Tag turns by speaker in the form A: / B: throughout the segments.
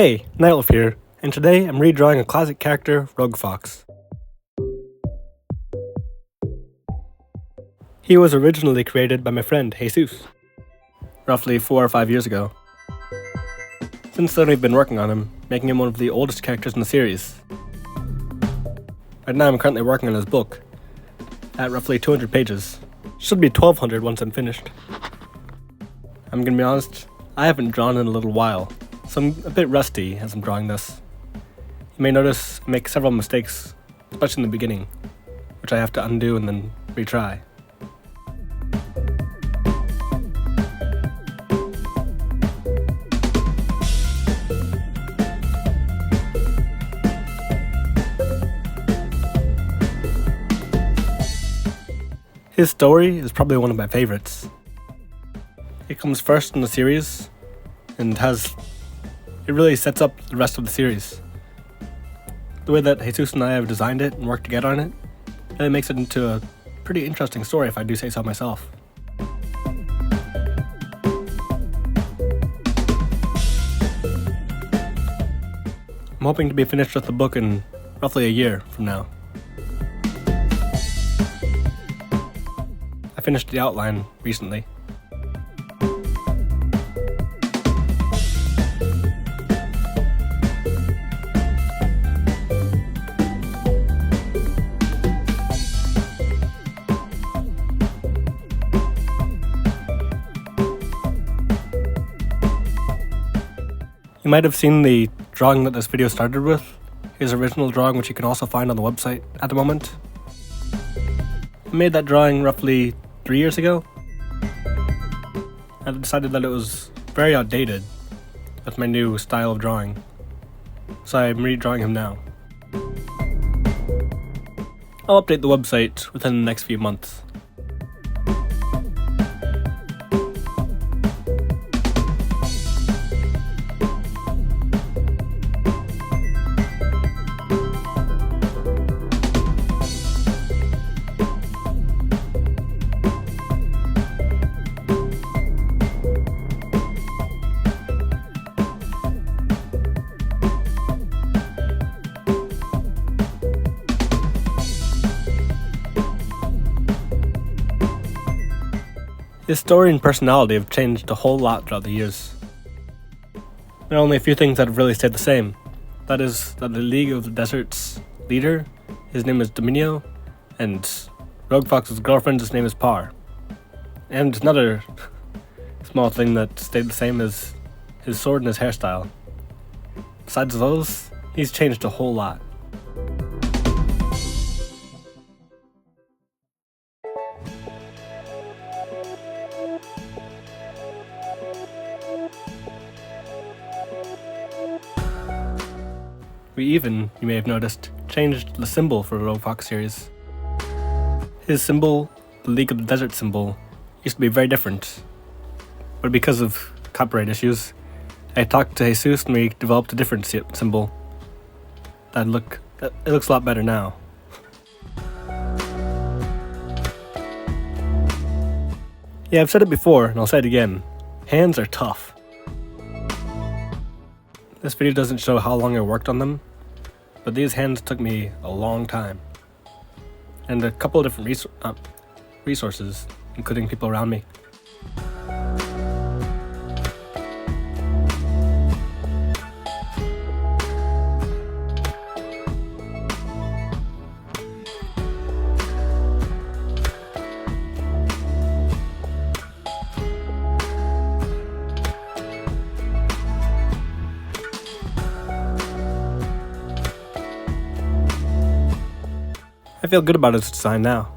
A: Hey, Nightwolf here, and today I'm redrawing a classic character, RogueFox. He was originally created by my friend, Jesus, roughly 4 or 5 years ago. Since then we've been working on him, making him one of the oldest characters in the series. Right now I'm currently working on his book, at roughly 200 pages. Should be 1200 once I'm finished. I'm gonna be honest, I haven't drawn in a little while, so I'm a bit rusty as I'm drawing this. You may notice I make several mistakes, especially in the beginning, which I have to undo and then retry. His story is probably one of my favorites. It comes first in the series, and it really sets up the rest of the series. The way that Jesus and I have designed it and worked together on it really makes it into a pretty interesting story, if I do say so myself. I'm hoping to be finished with the book in roughly a year from now. I finished the outline recently. You might have seen the drawing that this video started with, his original drawing, which you can also find on the website at the moment. I made that drawing roughly 3 years ago. I decided that it was very outdated with my new style of drawing, so I'm redrawing him now. I'll update the website within the next few months. His story and personality have changed a whole lot throughout the years. There are only a few things that have really stayed the same. That is that the League of the Desert's leader, his name is Dominio, and RogueFox's girlfriend, his name is Par. And another small thing that stayed the same is his sword and his hairstyle. Besides those, he's changed a whole lot. We even, you may have noticed, changed the symbol for the RogueFox series. His symbol, the League of the Desert symbol, used to be very different. But because of copyright issues, I talked to Jesus and we developed a different symbol. It looks a lot better now. Yeah, I've said it before and I'll say it again. Hands are tough. This video doesn't show how long I worked on them, but these hands took me a long time. And a couple of different resources, including people around me. I feel good about his design now,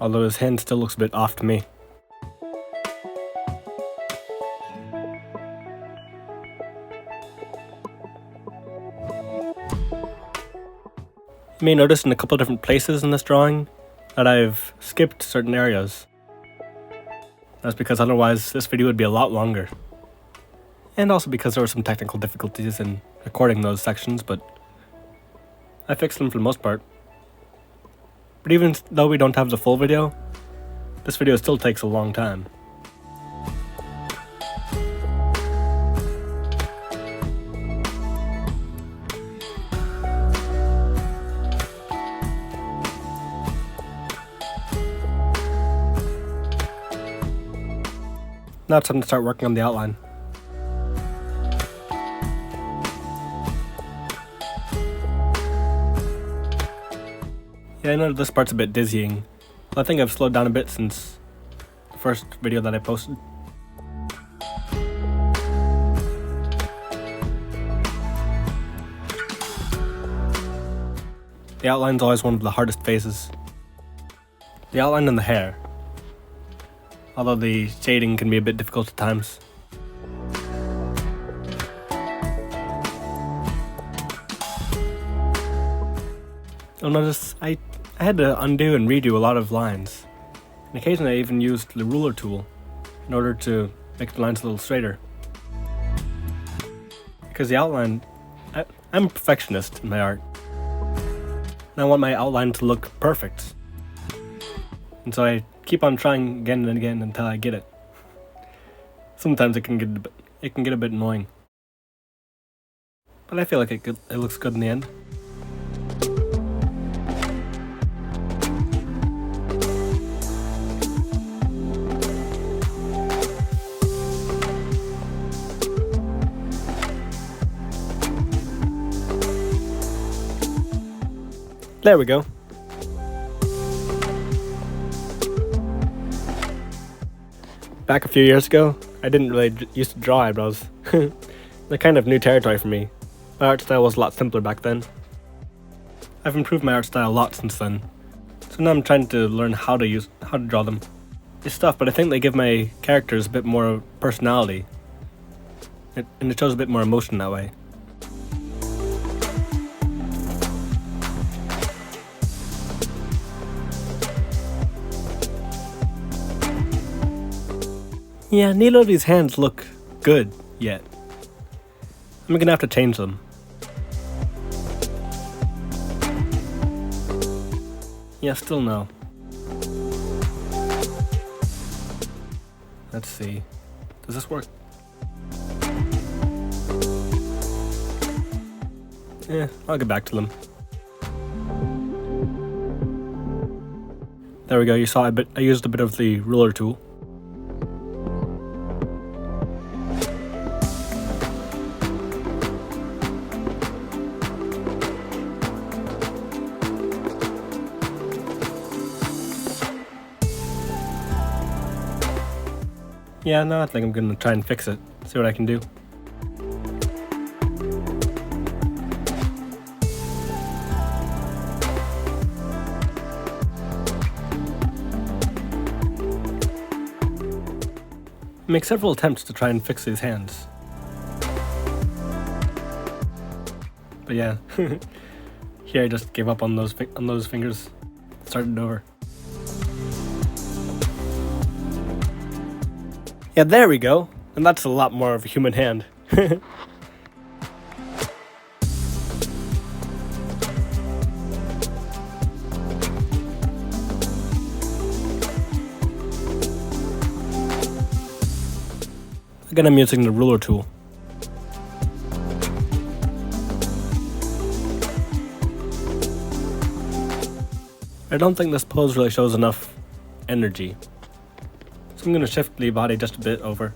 A: although his hand still looks a bit off to me. You may notice in a couple of different places in this drawing that I've skipped certain areas. That's because otherwise this video would be a lot longer. And also because there were some technical difficulties in recording those sections, but I fixed them for the most part. But even though we don't have the full video, this video still takes a long time. Now it's time to start working on the outline. Yeah, I know this part's a bit dizzying, but I think I've slowed down a bit since the first video that I posted. The outline's always one of the hardest phases. The outline and the hair, although the shading can be a bit difficult at times. You'll notice I had to undo and redo a lot of lines, and occasionally I even used the ruler tool in order to make the lines a little straighter. Because the outline, I'm a perfectionist in my art, and I want my outline to look perfect. And so I keep on trying again and again until I get it. Sometimes it can get a bit annoying, but I feel like it looks good in the end. There we go. Back a few years ago, I didn't really used to draw eyebrows. They're kind of new territory for me. My art style was a lot simpler back then. I've improved my art style a lot since then, so now I'm trying to learn how to draw them. It's tough, but I think they give my characters a bit more personality, and it shows a bit more emotion that way. Yeah, neither of these hands look good yet. I'm gonna have to change them. Yeah, still no. Let's see. Does this work? I'll get back to them. There we go, you saw I used a bit of the ruler tool. Yeah, no, I think I'm gonna try and fix it, see what I can do. I make several attempts to try and fix these hands. But yeah, here I just gave up on those fingers, started over. Yeah, there we go. And that's a lot more of a human hand. Again, I'm using the ruler tool. I don't think this pose really shows enough energy. I'm going to shift the body just a bit over.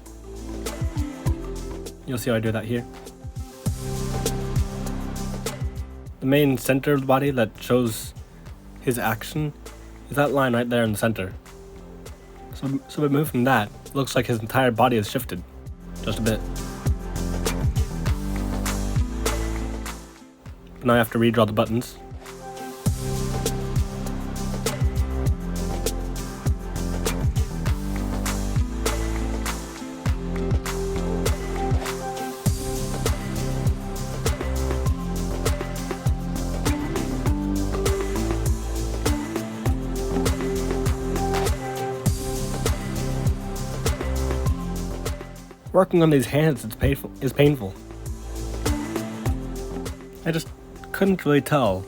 A: You'll see how I do that here. The main center of the body that shows his action is that line right there in the center. So by moving that, it looks like his entire body is shifted just a bit. But now I have to redraw the buttons. Working on these hands is painful. I just couldn't really tell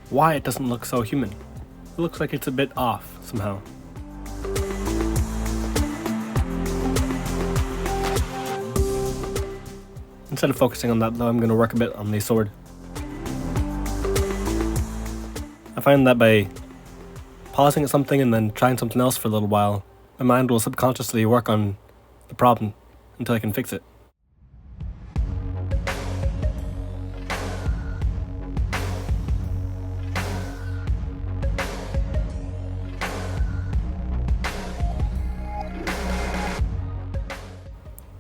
A: why it doesn't look so human. It looks like it's a bit off somehow. Instead of focusing on that though, I'm going to work a bit on the sword. I find that by pausing at something and then trying something else for a little while, my mind will subconsciously work on the problem until I can fix it.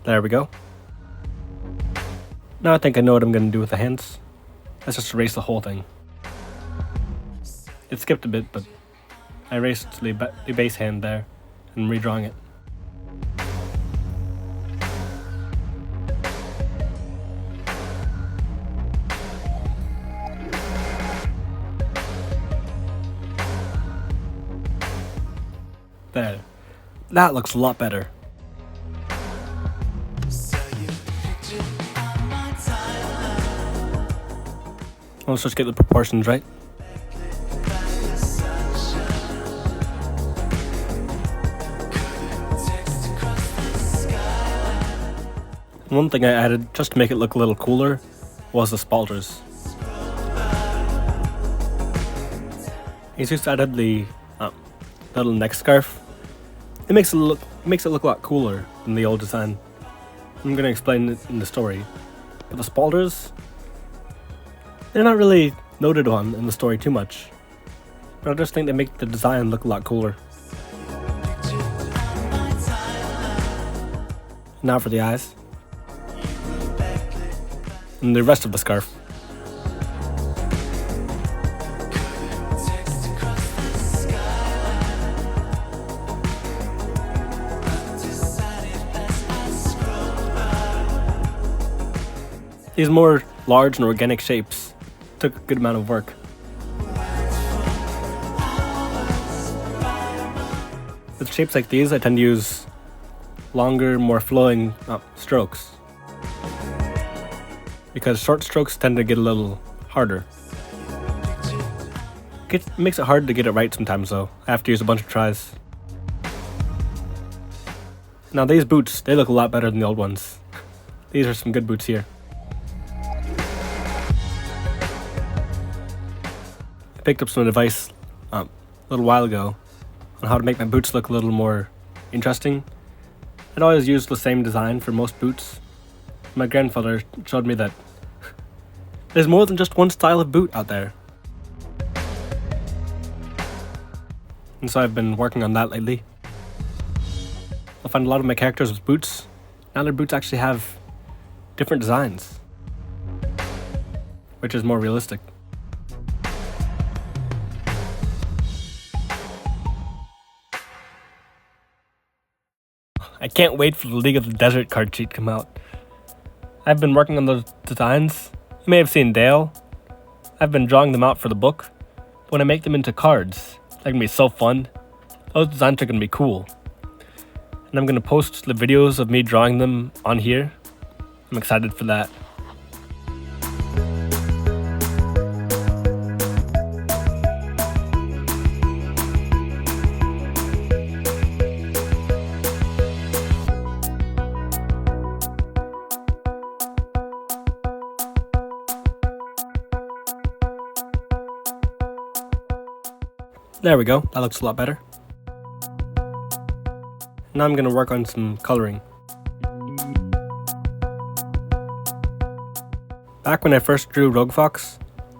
A: There we go. Now I think I know what I'm going to do with the hands. Let's just erase the whole thing. It skipped a bit, but I erased the base hand there and redrawing it. There. That looks a lot better. Let's just get the proportions right. One thing I added just to make it look a little cooler was the spaulders. I just added the little neck scarf. It makes it look a lot cooler than the old design. I'm gonna explain it in the story, but the spaulders, they're not really noted on in the story too much, but I just think they make the design look a lot cooler. Now for the eyes. And the rest of the scarf. These more large and organic shapes took a good amount of work. With shapes like these, I tend to use longer, more flowing strokes, because short strokes tend to get a little harder. It makes it hard to get it right sometimes though. I have to use a bunch of tries. Now these boots, they look a lot better than the old ones. These are some good boots here. I picked up some advice a little while ago on how to make my boots look a little more interesting. I'd always used the same design for most boots. My grandfather showed me that there's more than just one style of boot out there. And so I've been working on that lately. I find a lot of my characters with boots, now their boots actually have different designs, which is more realistic. I can't wait for the League of the Desert card sheet to come out. I've been working on those designs. You may have seen Dale. I've been drawing them out for the book. But when I make them into cards, they're gonna be so fun. Those designs are gonna be cool. And I'm gonna post the videos of me drawing them on here. I'm excited for that. There we go, that looks a lot better. Now I'm going to work on some coloring. Back when I first drew RogueFox,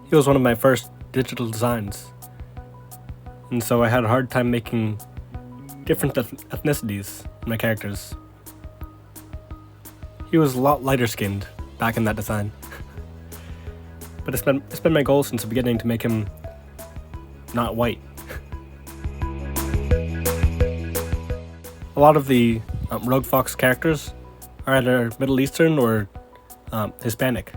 A: he was one of my first digital designs. And so I had a hard time making different ethnicities in my characters. He was a lot lighter skinned back in that design. But it's been my goal since the beginning to make him not white. A lot of the RogueFox characters are either Middle Eastern or Hispanic.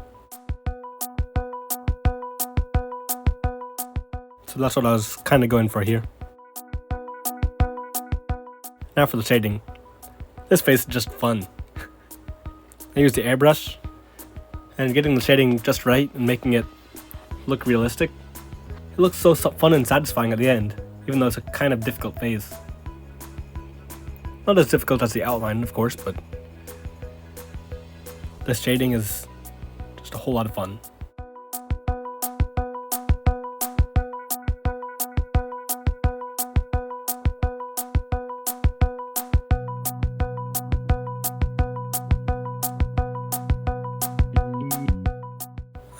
A: So that's what I was kind of going for here. Now for the shading. This face is just fun. I used the airbrush, and getting the shading just right and making it look realistic. It looks so fun and satisfying at the end, even though it's a kind of difficult phase. Not as difficult as the outline, of course, but the shading is just a whole lot of fun.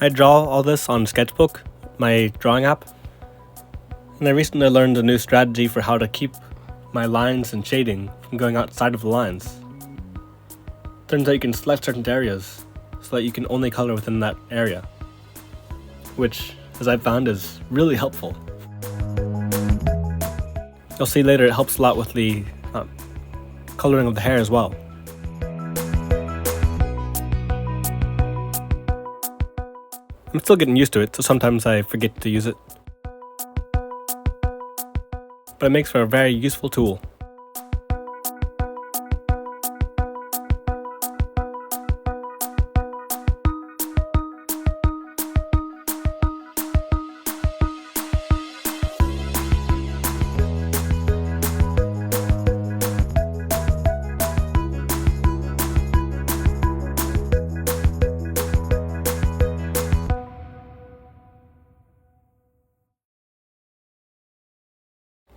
A: I draw all this on Sketchbook, my drawing app, and I recently learned a new strategy for how to keep my lines and shading from going outside of the lines. Turns out you can select certain areas so that you can only color within that area, which, as I've found, is really helpful. You'll see later it helps a lot with the coloring of the hair as well. I'm still getting used to it, so sometimes I forget to use it. But it makes for a very useful tool.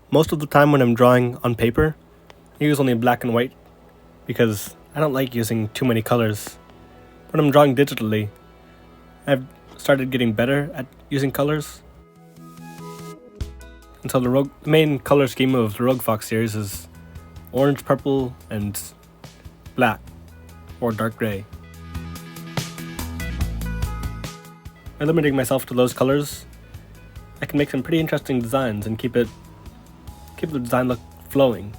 A: Most of the time when I'm drawing on paper, I use only black and white because I don't like using too many colors. When I'm drawing digitally, I've started getting better at using colors. And so the main color scheme of the RogueFox series is orange, purple, and black, or dark gray. By limiting myself to those colors, I can make some pretty interesting designs and keep the design look flowing.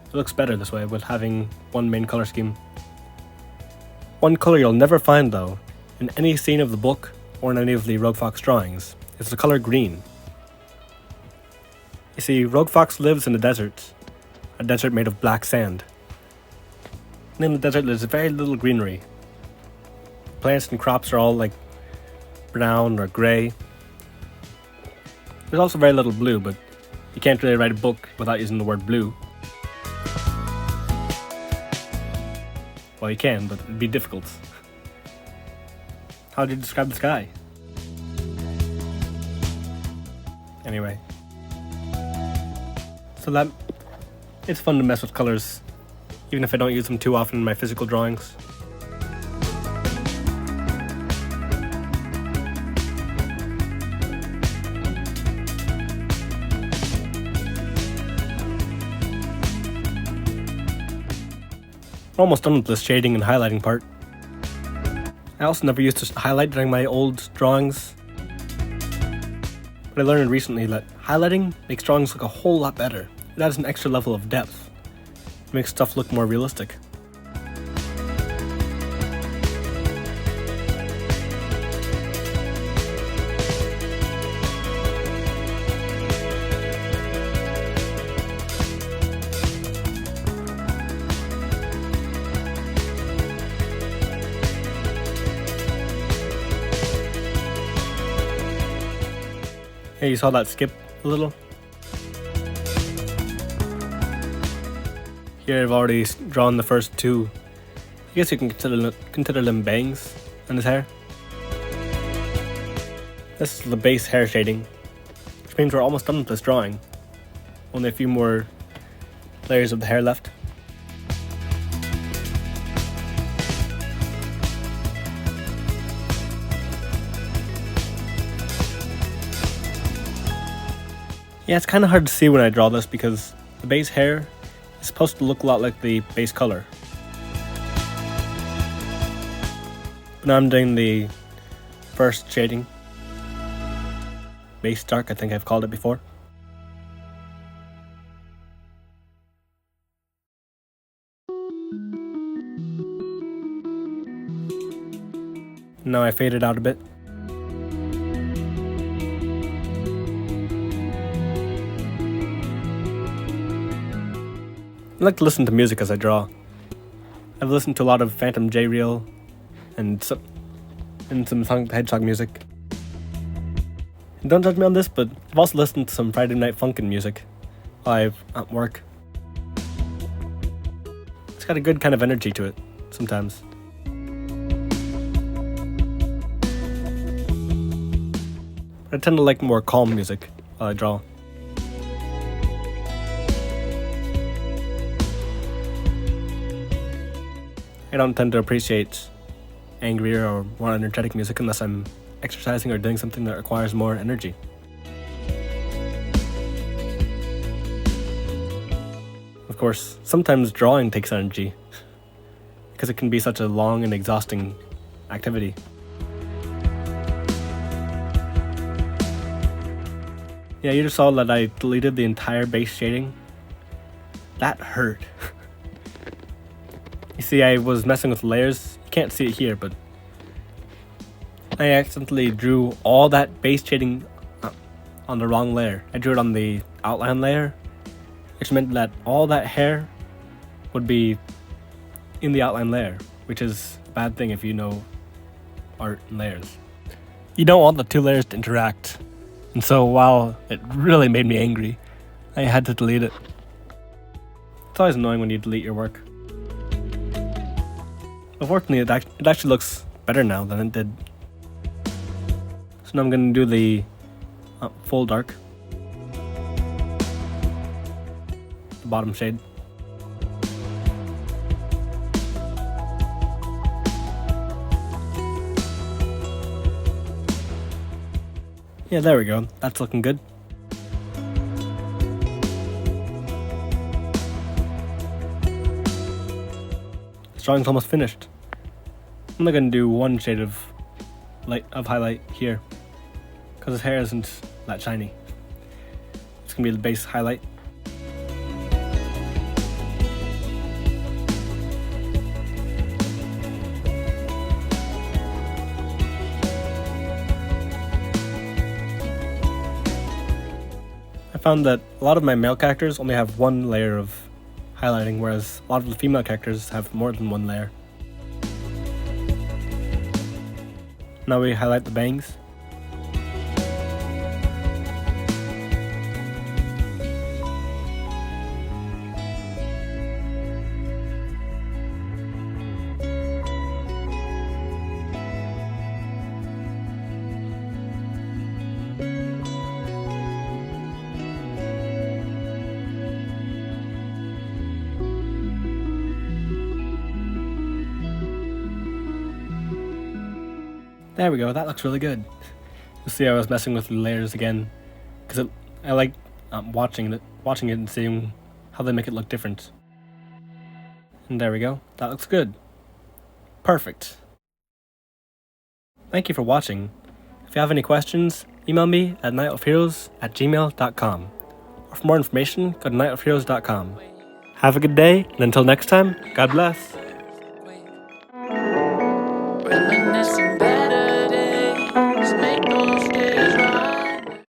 A: It looks better this way with having one main color scheme. One color you'll never find though, in any scene of the book or in any of the RogueFox drawings, is the color green. You see, RogueFox lives in a desert made of black sand. And in the desert there's very little greenery. Plants and crops are all like brown or gray. There's also very little blue, but you can't really write a book without using the word blue. Well, you can, but it'd be difficult. How do you describe the sky? Anyway. So it's fun to mess with colors, even if I don't use them too often in my physical drawings. We're almost done with this shading and highlighting part. I also never used to highlight during my old drawings. But I learned recently that highlighting makes drawings look a whole lot better. It adds an extra level of depth. It makes stuff look more realistic. Hey, you saw that skip a little? Here I've already drawn the first two. I guess you can consider them bangs on his hair. This is the base hair shading, which means we're almost done with this drawing. Only a few more layers of the hair left. Yeah, it's kind of hard to see when I draw this because the base hair is supposed to look a lot like the base color. But now I'm doing the first shading. Base dark, I think I've called it before. Now I fade it out a bit. I like to listen to music as I draw. I've listened to a lot of Phantom J Reel and some Sonic the Hedgehog music. And don't judge me on this, but I've also listened to some Friday Night Funkin' music while I'm at work. It's got a good kind of energy to it sometimes. But I tend to like more calm music while I draw. I don't tend to appreciate angrier or more energetic music unless I'm exercising or doing something that requires more energy. Of course, sometimes drawing takes energy, because it can be such a long and exhausting activity. Yeah, you just saw that I deleted the entire base shading. That hurt. You see, I was messing with layers. You can't see it here, but I accidentally drew all that base shading on the wrong layer. I drew it on the outline layer, which meant that all that hair would be in the outline layer, which is a bad thing if you know art and layers. You don't want the two layers to interact, and so while it really made me angry, I had to delete it. It's always annoying when you delete your work. Unfortunately, it actually looks better now than it did. So now I'm going to do the full dark. The bottom shade. Yeah, there we go. That's looking good. This drawing's almost finished. I'm only going to do one shade of highlight here, because his hair isn't that shiny. It's going to be the base highlight. I found that a lot of my male characters only have one layer of highlighting, whereas a lot of the female characters have more than one layer. Now we highlight the bangs. There we go, that looks really good. You'll see I was messing with the layers again, because I like watching it and seeing how they make it look different. And there we go, that looks good. Perfect. Thank you for watching. If you have any questions, email me at nightofheroes@gmail.com. Or for more information, go to nightofheroes.com. Have a good day, and until next time, God bless.